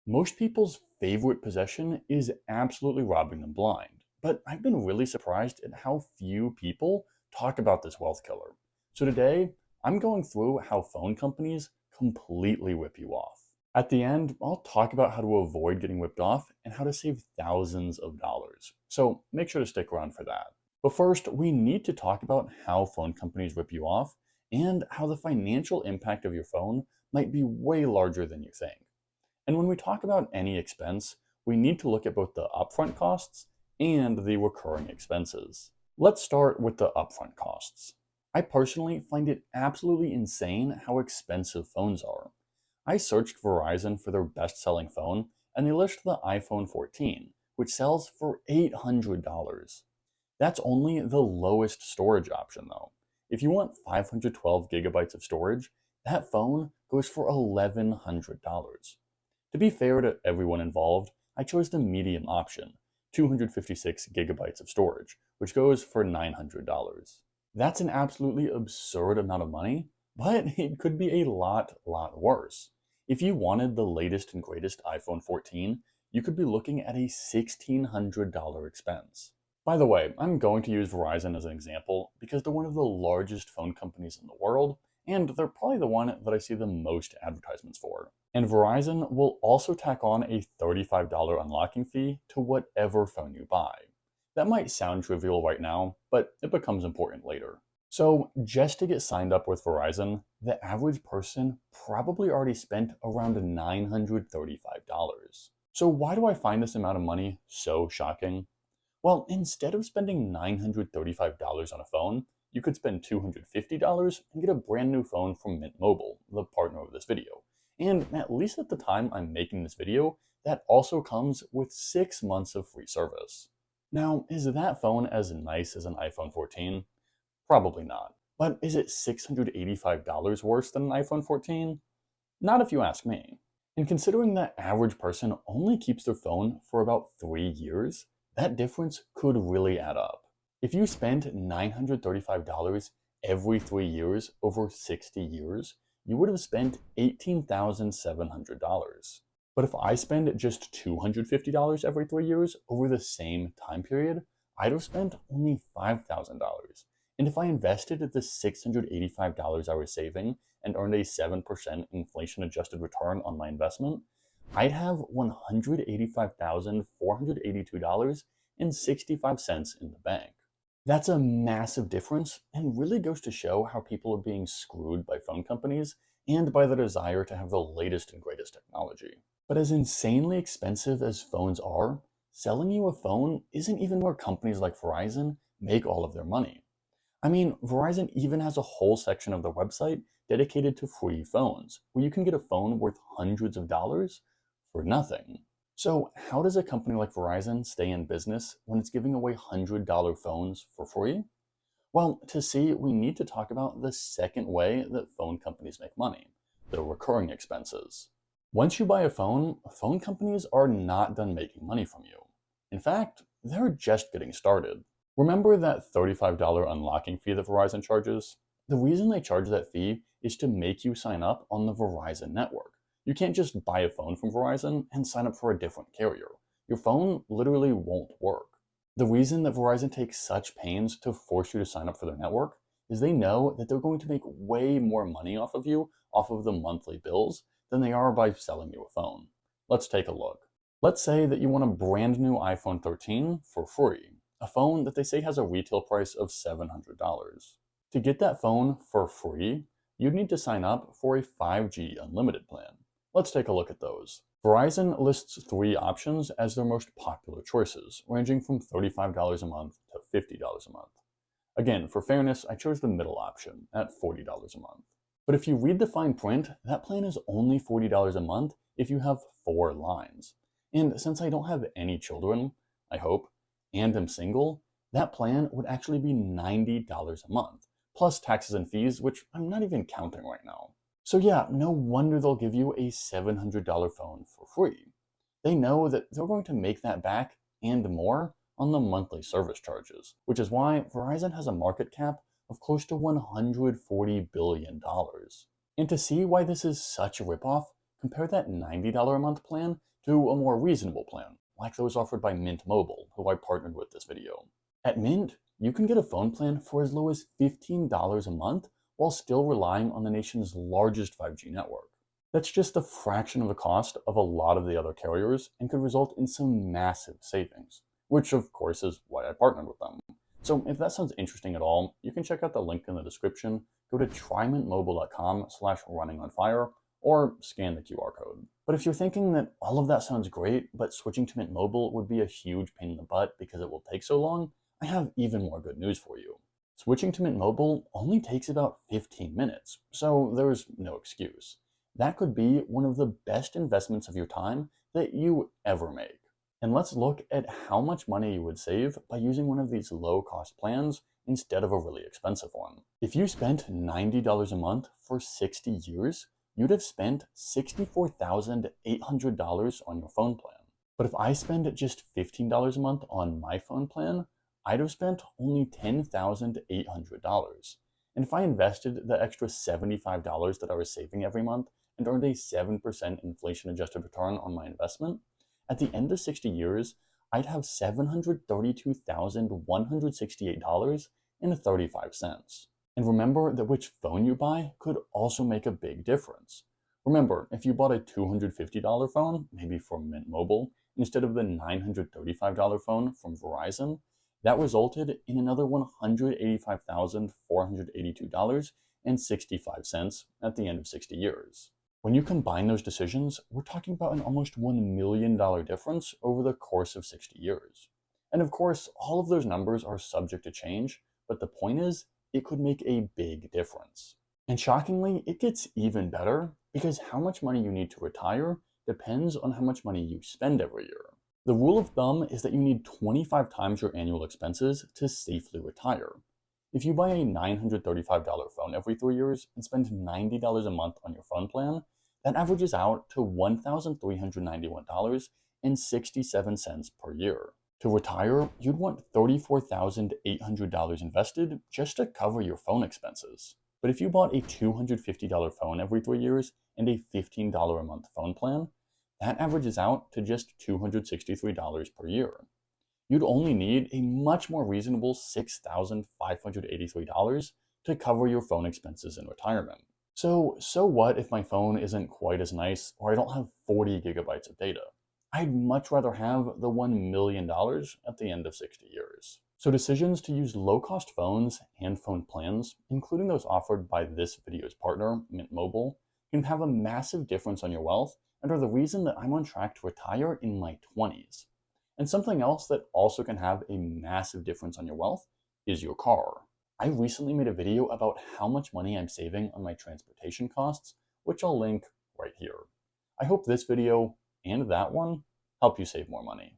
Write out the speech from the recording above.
Most people's favorite possession is absolutely robbing them blind, but I've been really surprised at how few people talk about this wealth killer. So today, I'm going through how phone companies completely rip you off. At the end, I'll talk about how to avoid getting ripped off and how to save thousands of dollars. So make sure to stick around for that. But first, we need to talk about how phone companies rip you off and how the financial impact of your phone might be way larger than you think. And when we talk about any expense, we need to look at both the upfront costs and the recurring expenses. Let's start with the upfront costs. I personally find it absolutely insane how expensive phones are. I searched Verizon for their best selling phone, and they list the iPhone 14, which sells for $800. That's only the lowest storage option, though. If you want 512 gigabytes of storage, that phone goes for $1,100. To be fair to everyone involved, I chose the medium option, 256 gigabytes of storage, which goes for $900. That's an absolutely absurd amount of money, but it could be a lot worse. If you wanted the latest and greatest iPhone 14, you could be looking at a $1,600 expense. By the way, I'm going to use Verizon as an example because they're one of the largest phone companies in the world, and they're probably the one that I see the most advertisements for. And Verizon will also tack on a $35 unlocking fee to whatever phone you buy. That might sound trivial right now, but it becomes important later. So just to get signed up with Verizon, the average person probably already spent around $935. So why do I find this amount of money so shocking? Well, instead of spending $935 on a phone, you could spend $250 and get a brand new phone from Mint Mobile, the partner of this video. And at least at the time I'm making this video, that also comes with 6 months of free service. Now, is that phone as nice as an iPhone 14? Probably not. But is it $685 worse than an iPhone 14? Not if you ask me. And considering that average person only keeps their phone for about 3 years, that difference could really add up. If you spend $935 every 3 years over 60 years, you would have spent $18,700. But if I spend just $250 every 3 years over the same time period, I'd have spent only $5,000. And if I invested the $685 I was saving and earned a 7% inflation adjusted return on my investment, I'd have $185,482.65 in the bank. That's a massive difference and really goes to show how people are being screwed by phone companies and by the desire to have the latest and greatest technology. But as insanely expensive as phones are, selling you a phone isn't even where companies like Verizon make all of their money. I mean, Verizon even has a whole section of their website dedicated to free phones, where you can get a phone worth hundreds of dollars for nothing. So, how does a company like Verizon stay in business when it's giving away $100 phones for free? Well, to see, we need to talk about the second way that phone companies make money, the recurring expenses. Once you buy a phone companies are not done making money from you. In fact, they're just getting started. Remember that $35 unlocking fee that Verizon charges? The reason they charge that fee is to make you sign up on the Verizon network. You can't just buy a phone from Verizon and sign up for a different carrier. Your phone literally won't work. The reason that Verizon takes such pains to force you to sign up for their network is they know that they're going to make way more money off of you, off of the monthly bills, than they are by selling you a phone. Let's take a look. Let's say that you want a brand new iPhone 13 for free, a phone that they say has a retail price of $700. To get that phone for free, you'd need to sign up for a 5G unlimited plan. Let's take a look at those. Verizon lists 3 options as their most popular choices, ranging from $35 a month to $50 a month. Again, for fairness, I chose the middle option at $40 a month. But if you read the fine print, that plan is only $40 a month if you have 4 lines. And since I don't have any children, I hope, and am single, that plan would actually be $90 a month, plus taxes and fees, which I'm not even counting right now. So yeah, no wonder they'll give you a $700 phone for free. They know that they're going to make that back and more on the monthly service charges, which is why Verizon has a market cap of close to $140 billion. And to see why this is such a ripoff, compare that $90 a month plan to a more reasonable plan, like those offered by Mint Mobile, who I partnered with this video. At Mint, you can get a phone plan for as low as $15 a month while still relying on the nation's largest 5G network. That's just a fraction of the cost of a lot of the other carriers and could result in some massive savings, which of course is why I partnered with them. So if that sounds interesting at all, you can check out the link in the description, go to trymintmobile.com/runningonfire, or scan the QR code. But if you're thinking that all of that sounds great, but switching to Mint Mobile would be a huge pain in the butt because it will take so long, I have even more good news for you. Switching to Mint Mobile only takes about 15 minutes, so there's no excuse. That could be one of the best investments of your time that you ever make. And let's look at how much money you would save by using one of these low-cost plans instead of a really expensive one. If you spent $90 a month for 60 years, you'd have spent $64,800 on your phone plan. But if I spend just $15 a month on my phone plan, I'd have spent only $10,800. And if I invested the extra $75 that I was saving every month and earned a 7% inflation-adjusted return on my investment, at the end of 60 years, I'd have $732,168.35. And remember that which phone you buy could also make a big difference. Remember, if you bought a $250 phone, maybe from Mint Mobile, instead of the $935 phone from Verizon, that resulted in another $185,482.65 at the end of 60 years. When you combine those decisions, we're talking about an almost $1 million difference over the course of 60 years. And of course, all of those numbers are subject to change, but the point is, it could make a big difference. And shockingly, it gets even better because how much money you need to retire depends on how much money you spend every year. The rule of thumb is that you need 25 times your annual expenses to safely retire. If you buy a $935 phone every 3 years and spend $90 a month on your phone plan, that averages out to $1,391.67 per year. To retire, you'd want $34,800 invested just to cover your phone expenses. But if you bought a $250 phone every 3 years and a $15 a month phone plan, that averages out to just $263 per year. You'd only need a much more reasonable $6,583 to cover your phone expenses in retirement. So what if my phone isn't quite as nice or I don't have 40 gigabytes of data? I'd much rather have the $1 million at the end of 60 years. So decisions to use low-cost phones and phone plans, including those offered by this video's partner, Mint Mobile, can have a massive difference on your wealth and are the reason that I'm on track to retire in my 20s. And something else that also can have a massive difference on your wealth is your car. I recently made a video about how much money I'm saving on my transportation costs, which I'll link right here. I hope this video and that one help you save more money.